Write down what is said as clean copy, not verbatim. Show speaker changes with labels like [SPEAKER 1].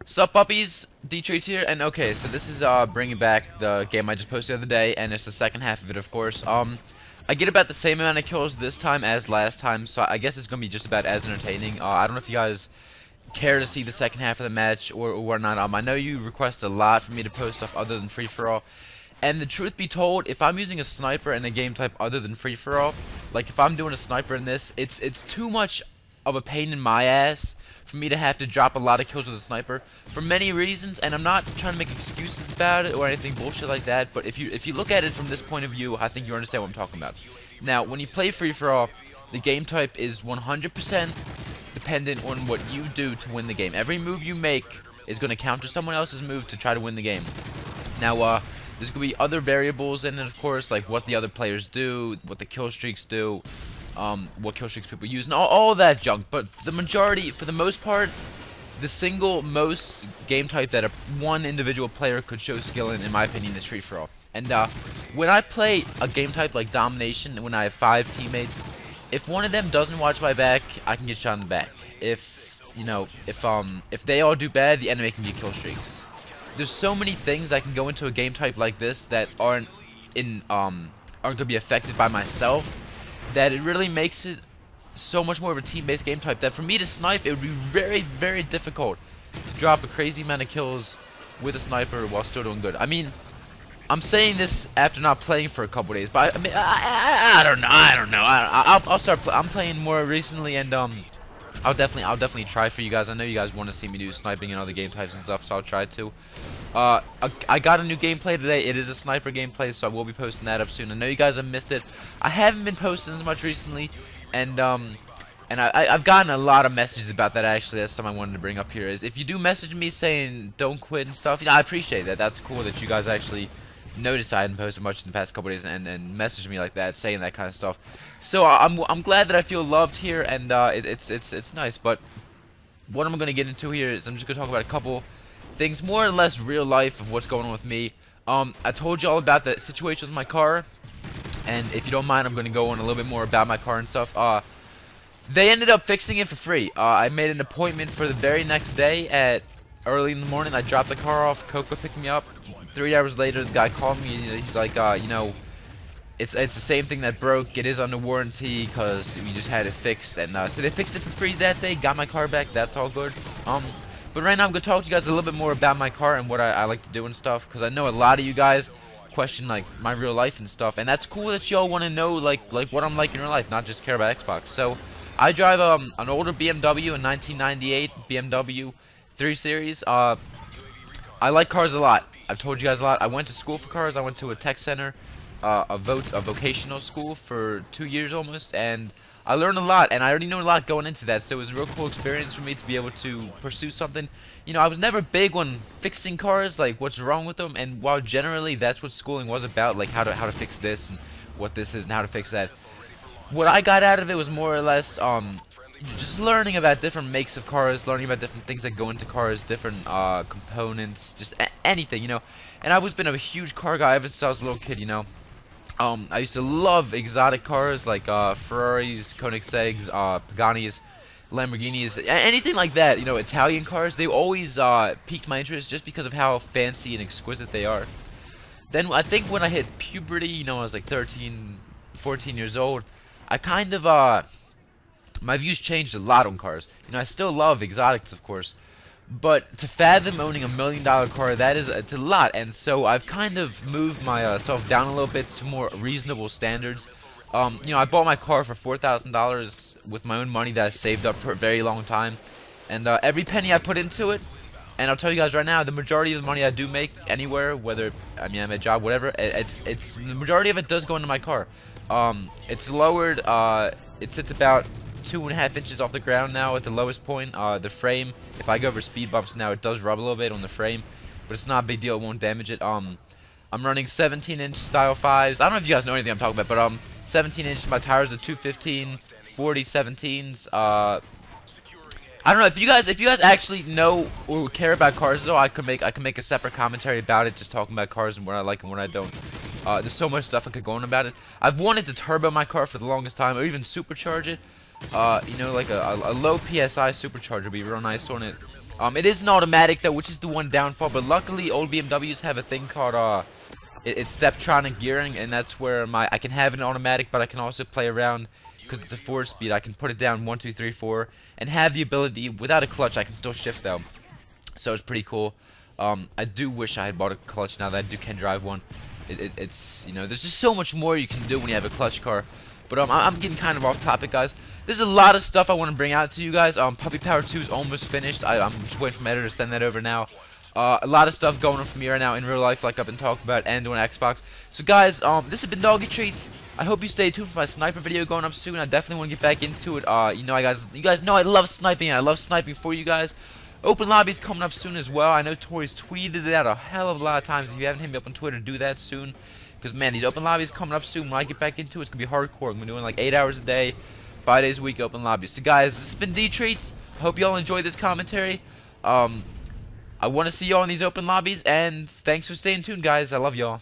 [SPEAKER 1] Sup puppies, DTreats here, and okay, so this is bringing back the game I just posted the other day, and it's the second half of it, of course. I get about the same amount of kills this time as last time, so I guess it's gonna be just about as entertaining. I don't know if you guys care to see the second half of the match or whatnot. I know you request a lot for me to post stuff other than free for all, and the truth be told, if I'm using a sniper in a game type other than free for all, like if I'm doing a sniper in this, it's too much of a pain in my ass for me to have to drop a lot of kills with a sniper for many reasons, and I'm not trying to make excuses about it or anything bullshit like that, but if you look at it from this point of view, I think you understand what I'm talking about. Now, when you play free for all, the game type is 100% dependent on what you do to win the game. Every move you make is going to counter someone else's move to try to win the game. Now, there's going to be other variables in it, of course, like what the other players do, what the kill streaks do, what kill streaks people use, and all that junk. But the majority, for the most part, the single most game type that one individual player could show skill in my opinion, is free for all. And when I play a game type like domination, when I have 5 teammates, if one of them doesn't watch my back, I can get shot in the back. If they all do bad, the enemy can get kill streaks. There's so many things that can go into a game type like this that aren't gonna be affected by myself, that it really makes it so much more of a team-based game type that for me to snipe, it would be very, very difficult to drop a crazy amount of kills with a sniper while still doing good. I mean, I'm saying this after not playing for a couple days, but I mean, I don't know. I'll start. I'm playing more recently, and I'll definitely try for you guys. I know you guys want to see me do sniping and other game types and stuff, so I'll try to. I got a new gameplay today. It is a sniper gameplay, so I will be posting that up soon. I know you guys have missed it. I haven't been posting as much recently, and I've gotten a lot of messages about that. Actually, that's something I wanted to bring up here. Is if you do message me saying don't quit and stuff, I appreciate that. That's cool that you guys actually noticed I hadn't posted much in the past couple days and messaged me like that, saying that kind of stuff. So I'm glad that I feel loved here, and it's nice. But what I'm gonna get into here is I'm just gonna talk about a couple things, more or less real life of what's going on with me. I told you all about the situation with my car, and if you don't mind, I'm gonna go on a little bit more about my car and stuff. They ended up fixing it for free. I made an appointment for the very next day at early in the morning. I dropped the car off. Coco picked me up. 3 hours later, the guy called me. He's like, it's the same thing that broke. It is under warranty because we just had it fixed, and so they fixed it for free that day. Got my car back. That's all good. But right now I'm gonna talk to you guys a little bit more about my car and what I like to do and stuff, because I know a lot of you guys question like my real life and stuff, and that's cool that y'all want to know like what I'm like in real life, not just care about Xbox. So I drive an older BMW, a 1998 BMW 3 Series. I like cars a lot. I've told you guys a lot. I went to school for cars. I went to a tech center, a vocational school for 2 years almost, and I learned a lot, and I already know a lot going into that, so it was a real cool experience for me to be able to pursue something. I was never big on fixing cars, like what's wrong with them, and while generally that's what schooling was about, like how to fix this and what this is and how to fix that, what I got out of it was more or less just learning about different makes of cars, learning about different things that go into cars, different components, just anything, And I've always been a huge car guy ever since I was a little kid, I used to love exotic cars like Ferraris, Koenigsegg's, Pagani's, Lamborghinis, anything like that. Italian cars. They always piqued my interest just because of how fancy and exquisite they are. Then I think when I hit puberty, I was like 13, 14 years old, I kind of my views changed a lot on cars. I still love exotics, of course, but to fathom owning $1 million car, it's a lot, and so I've kind of moved myself down a little bit to more reasonable standards. I bought my car for $4,000 with my own money that I saved up for a very long time, and every penny I put into it, and I'll tell you guys right now, the majority of the money I do make anywhere, whether I'm at a job, whatever, it's the majority of it does go into my car. It's lowered. It sits about 2.5 inches off the ground now at the lowest point. The frame, if I go over speed bumps now, it does rub a little bit on the frame, but it's not a big deal. It won't damage it. I'm running 17-inch style 5s. I don't know if you guys know anything I'm talking about, but 17 inch. My tires are 215, 40 17s. I don't know if you guys actually know or care about cars though. I could make a separate commentary about it, just talking about cars and what I like and what I don't. There's so much stuff I could go on about it. I've wanted to turbo my car for the longest time, or even supercharge it. Like a low PSI supercharger would be real nice on it. It is an automatic though, which is the one downfall. But luckily, old BMWs have a thing called it's steptronic gearing, and that's where I can have an automatic, but I can also play around because it's a 4-speed. I can put it down 1, 2, 3, 4, and have the ability without a clutch. I can still shift though, so it's pretty cool. I do wish I had bought a clutch now that I can drive one. It's you know, there's just so much more you can do when you have a clutch car. But I'm getting kind of off topic, guys. There's a lot of stuff I want to bring out to you guys. Puppy Power 2 is almost finished. I'm just waiting for my editor to send that over now. A lot of stuff going on for me right now in real life, like I've been talking about, and on Xbox. So guys, this has been DTreats. I hope you stay tuned for my sniper video going up soon. I definitely want to get back into it. You guys know I love sniping, and I love sniping for you guys. Open lobbies coming up soon as well. I know Tori's tweeted it out a hell of a lot of times. If you haven't hit me up on Twitter, do that soon. Because, man, these open lobbies coming up soon. When I get back into it, it's going to be hardcore. I'm doing like 8 hours a day, 5 days a week open lobbies. So, guys, this has been DTreats. I hope y'all enjoyed this commentary. I want to see y'all in these open lobbies. And thanks for staying tuned, guys. I love y'all.